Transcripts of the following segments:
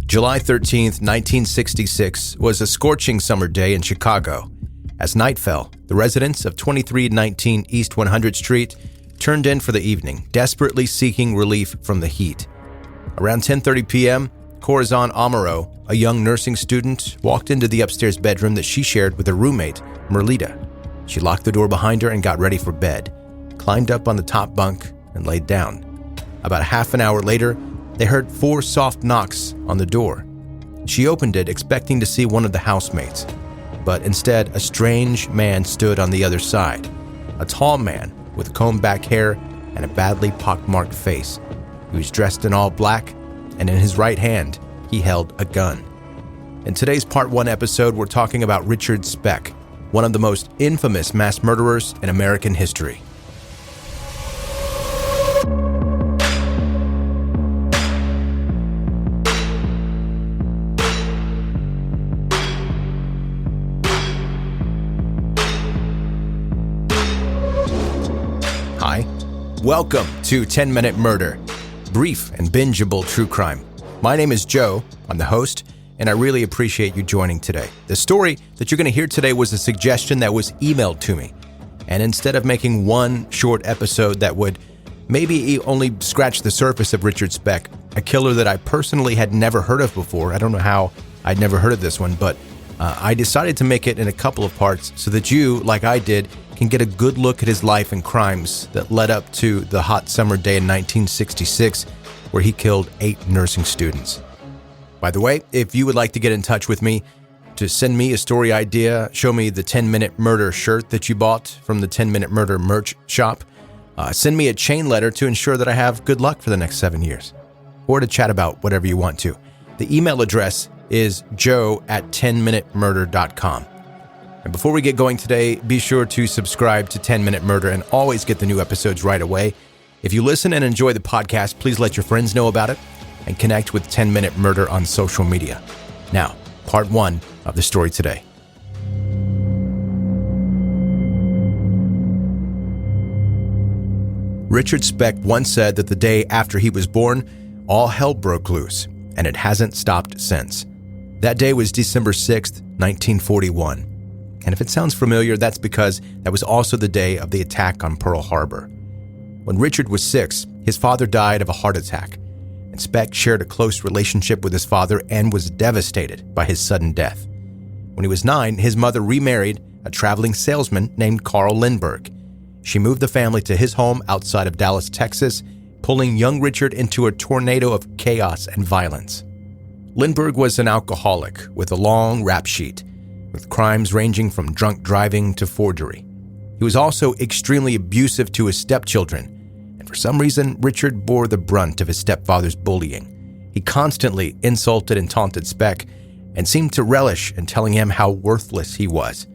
July 13th, 1966 was a scorching summer day in Chicago. As night fell, the residents of 2319 East 100th Street turned in for the evening, desperately seeking relief from the heat. Around 10:30 p.m., Corazon Amurao, a young nursing student, walked into the upstairs bedroom that she shared with her roommate, Merlita. She locked the door behind her and got ready for bed, climbed up on the top bunk, and laid down. About half an hour later, they heard 4 soft knocks on the door. She opened it, expecting to see one of the housemates. But instead, a strange man stood on the other side. A tall man with combed-back hair and a badly pockmarked face. He was dressed in all black, and in his right hand, he held a gun. In today's Part 1 episode, we're talking about Richard Speck, one of the most infamous mass murderers in American history. Hi, welcome to 10-Minute Murder, brief and bingeable true crime. My name is Joe, I'm the host, and I really appreciate you joining today. The story that you're going to hear today was a suggestion that was emailed to me. And instead of making one short episode that would maybe only scratch the surface of Richard Speck, a killer that I personally had never heard of before, I don't know how I'd never heard of this one, but I decided to make it in a couple of parts so that you, like I did, can get a good look at his life and crimes that led up to the hot summer day in 1966, where he killed 8 nursing students. By the way, if you would like to get in touch with me to send me a story idea, show me the 10-Minute Murder shirt that you bought from the 10-Minute Murder merch shop, send me a chain letter to ensure that I have good luck for the next 7 years, or to chat about whatever you want to. The email address is joe@10minutemurder.com. And before we get going today, be sure to subscribe to 10-Minute Murder and always get the new episodes right away. If you listen and enjoy the podcast, please let your friends know about it and connect with 10-Minute Murder on social media. Now, part 1 of the story today. Richard Speck once said that the day after he was born, all hell broke loose, and it hasn't stopped since. That day was December 6th, 1941. And if it sounds familiar, that's because that was also the day of the attack on Pearl Harbor. When Richard was 6, his father died of a heart attack, and Speck shared a close relationship with his father and was devastated by his sudden death. When he was 9, his mother remarried a traveling salesman named Carl Lindbergh. She moved the family to his home outside of Dallas, Texas, pulling young Richard into a tornado of chaos and violence. Lindbergh was an alcoholic with a long rap sheet, with crimes ranging from drunk driving to forgery. He was also extremely abusive to his stepchildren, and for some reason, Richard bore the brunt of his stepfather's bullying. He constantly insulted and taunted Speck and seemed to relish in telling him how worthless he was.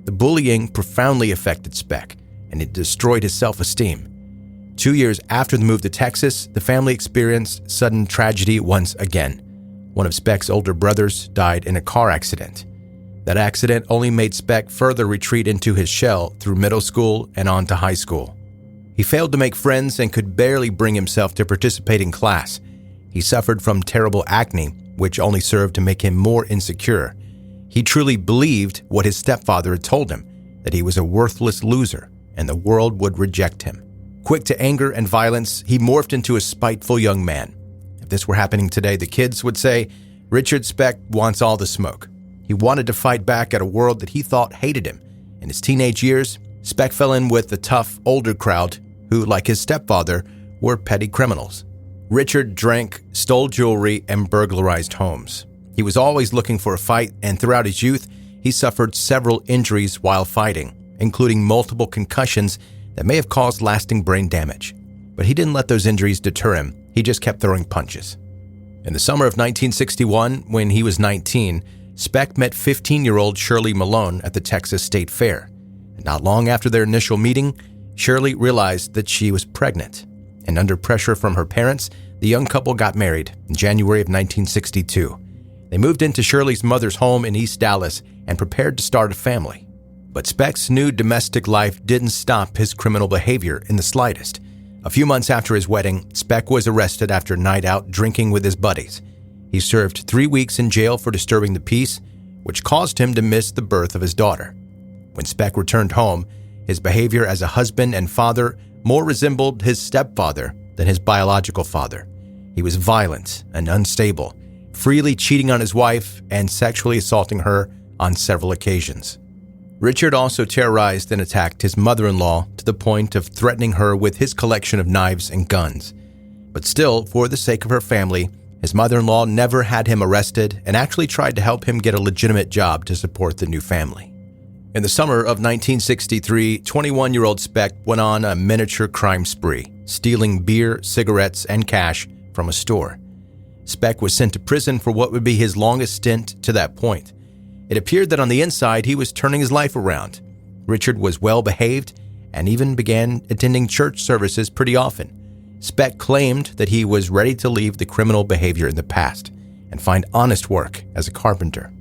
The bullying profoundly affected Speck, and it destroyed his self-esteem. 2 years after the move to Texas, the family experienced sudden tragedy once again. One of Speck's older brothers died in a car accident. That accident only made Speck further retreat into his shell through middle school and on to high school. He failed to make friends and could barely bring himself to participate in class. He suffered from terrible acne, which only served to make him more insecure. He truly believed what his stepfather had told him, that he was a worthless loser and the world would reject him. Quick to anger and violence, he morphed into a spiteful young man. If this were happening today, the kids would say, Richard Speck wants all the smoke. He wanted to fight back at a world that he thought hated him. In his teenage years, Speck fell in with the tough, older crowd who, like his stepfather, were petty criminals. Richard drank, stole jewelry, and burglarized homes. He was always looking for a fight, and throughout his youth, he suffered several injuries while fighting, including multiple concussions that may have caused lasting brain damage. But he didn't let those injuries deter him. He just kept throwing punches. In the summer of 1961, when he was 19, Speck met 15-year-old Shirley Malone at the Texas State Fair. And not long after their initial meeting, Shirley realized that she was pregnant. And under pressure from her parents, the young couple got married in January of 1962. They moved into Shirley's mother's home in East Dallas and prepared to start a family. But Speck's new domestic life didn't stop his criminal behavior in the slightest. A few months after his wedding, Speck was arrested after a night out drinking with his buddies. He served 3 weeks in jail for disturbing the peace, which caused him to miss the birth of his daughter. When Speck returned home, his behavior as a husband and father more resembled his stepfather than his biological father. He was violent and unstable, freely cheating on his wife and sexually assaulting her on several occasions. Richard also terrorized and attacked his mother-in-law to the point of threatening her with his collection of knives and guns. But still, for the sake of her family, his mother-in-law never had him arrested and actually tried to help him get a legitimate job to support the new family. In the summer of 1963, 21-year-old Speck went on a miniature crime spree, stealing beer, cigarettes, and cash from a store. Speck was sent to prison for what would be his longest stint to that point. It appeared that on the inside, he was turning his life around. Richard was well-behaved and even began attending church services pretty often. Speck claimed that he was ready to leave the criminal behavior in the past and find honest work as a carpenter.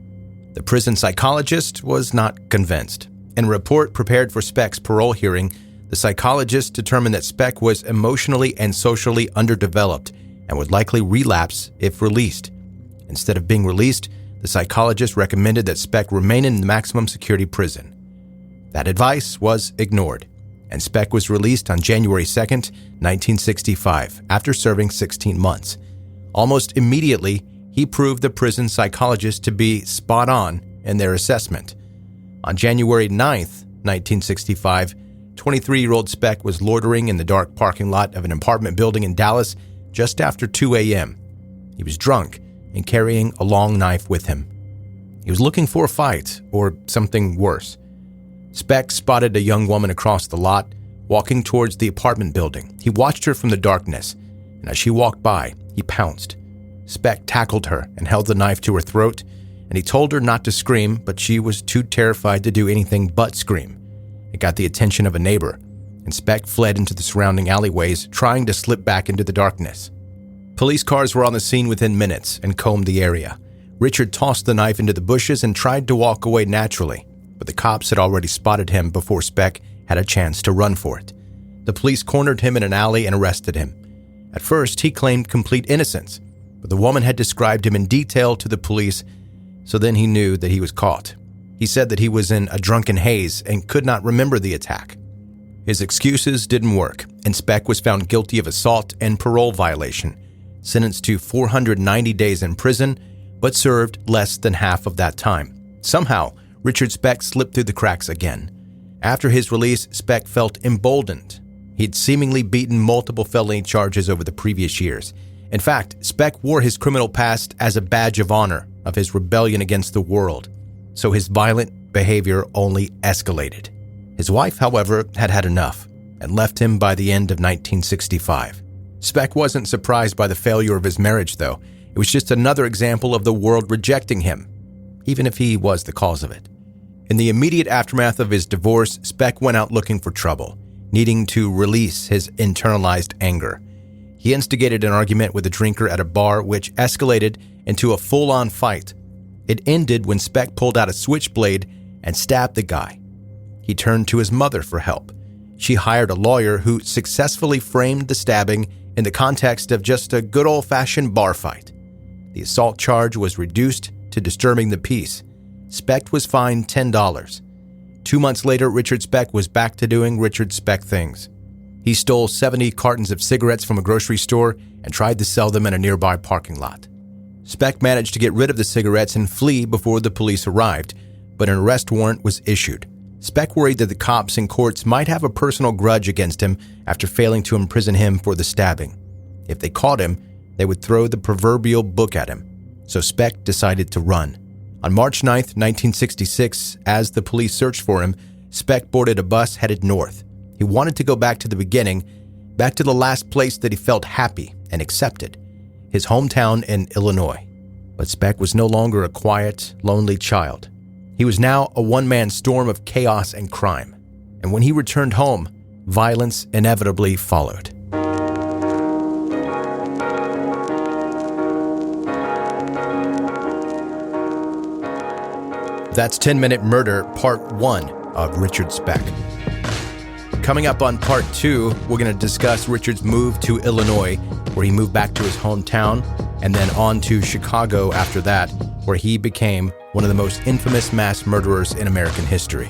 The prison psychologist was not convinced. In a report prepared for Speck's parole hearing, the psychologist determined that Speck was emotionally and socially underdeveloped and would likely relapse if released. Instead of being released, the psychologist recommended that Speck remain in the maximum security prison. That advice was ignored, and Speck was released on January 2, 1965, after serving 16 months. Almost immediately, he proved the prison psychologist to be spot on in their assessment. On January 9, 1965, 23-year-old Speck was loitering in the dark parking lot of an apartment building in Dallas just after 2 a.m. He was drunk and carrying a long knife with him. He was looking for a fight or something worse. Speck spotted a young woman across the lot, walking towards the apartment building. He watched her from the darkness, and as she walked by, he pounced. Speck tackled her and held the knife to her throat, and he told her not to scream, but she was too terrified to do anything but scream. It got the attention of a neighbor, and Speck fled into the surrounding alleyways, trying to slip back into the darkness. Police cars were on the scene within minutes and combed the area. Richard tossed the knife into the bushes and tried to walk away naturally, but the cops had already spotted him before Speck had a chance to run for it. The police cornered him in an alley and arrested him. At first, he claimed complete innocence, but the woman had described him in detail to the police, so then he knew that he was caught. He said that he was in a drunken haze and could not remember the attack. His excuses didn't work, and Speck was found guilty of assault and parole violation, sentenced to 490 days in prison, but served less than half of that time. Somehow, Richard Speck slipped through the cracks again. After his release, Speck felt emboldened. He'd seemingly beaten multiple felony charges over the previous years. In fact, Speck wore his criminal past as a badge of honor of his rebellion against the world, so his violent behavior only escalated. His wife, however, had had enough and left him by the end of 1965. Speck wasn't surprised by the failure of his marriage, though. It was just another example of the world rejecting him, even if he was the cause of it. In the immediate aftermath of his divorce, Speck went out looking for trouble, needing to release his internalized anger. He instigated an argument with a drinker at a bar, which escalated into a full-on fight. It ended when Speck pulled out a switchblade and stabbed the guy. He turned to his mother for help. She hired a lawyer who successfully framed the stabbing in the context of just a good old-fashioned bar fight. The assault charge was reduced to disturbing the peace. Speck was fined $10. 2 months later, Richard Speck was back to doing Richard Speck things. He stole 70 cartons of cigarettes from a grocery store and tried to sell them in a nearby parking lot. Speck managed to get rid of the cigarettes and flee before the police arrived, but an arrest warrant was issued. Speck worried that the cops and courts might have a personal grudge against him after failing to imprison him for the stabbing. If they caught him, they would throw the proverbial book at him. So Speck decided to run. On March 9, 1966, as the police searched for him, Speck boarded a bus headed north. He wanted to go back to the beginning, back to the last place that he felt happy and accepted, his hometown in Illinois. But Speck was no longer a quiet, lonely child. He was now a one-man storm of chaos and crime. And when he returned home, violence inevitably followed. That's 10-Minute Murder, Part 1 of Richard Speck. Coming up on Part 2, we're going to discuss Richard's move to Illinois where he moved back to his hometown, and then on to Chicago after that, where he became one of the most infamous mass murderers in American history.